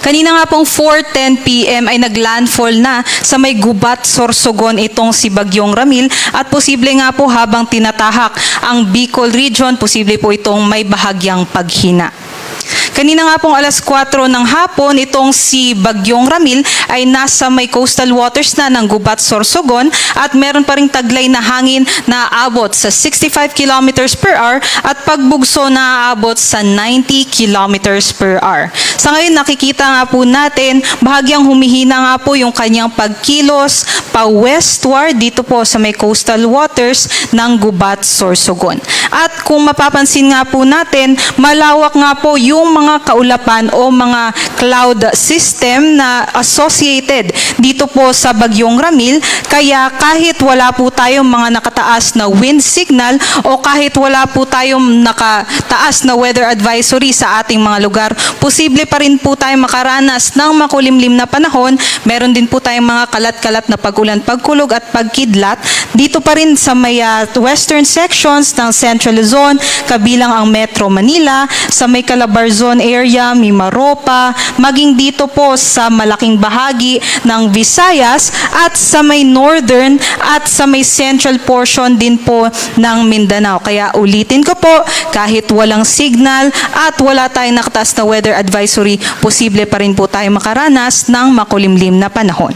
Kanina nga pong 4:10 p.m. ay naglandfall na sa may Gubat, Sorsogon itong si Bagyong Ramil at posible nga po habang tinatahak ang Bicol Region, posible po itong may bahagyang paghina. Kanina nga pong alas 4 ng hapon, itong si Bagyong Ramil ay nasa may coastal waters na ng Gubat, Sorsogon at meron pa ring taglay na hangin na aabot sa 65 kilometers per hour at pagbugso na aabot sa 90 kilometers per hour. Sa ngayon nakikita nga po natin, bahagyang humihina nga po yung kanyang pagkilos pa westward dito po sa may coastal waters ng Gubat, Sorsogon. At kung mapapansin nga po natin, malawak nga po yung mga kaulapan o mga cloud system na associated dito po sa Bagyong Ramil, kaya kahit wala po tayong mga nakataas na wind signal o kahit wala po tayong nakataas na weather advisory sa ating mga lugar, posible pa rin po tayong makaranas ng makulimlim na panahon. Meron din po tayong mga kalat-kalat na pagulan, pagkulog at pagkidlat dito pa rin sa may western sections ng Central Luzon, kabilang ang Metro Manila, sa may Calabar Zone area, Mimaropa, maging dito po sa malaking bahagi ng Visayas at sa may northern at sa may central portion din po ng Mindanao. Kaya ulitin ko po, kahit walang signal at wala tayong nakataas na weather advisory, posible pa rin po tayo makaranas ng makulimlim na panahon.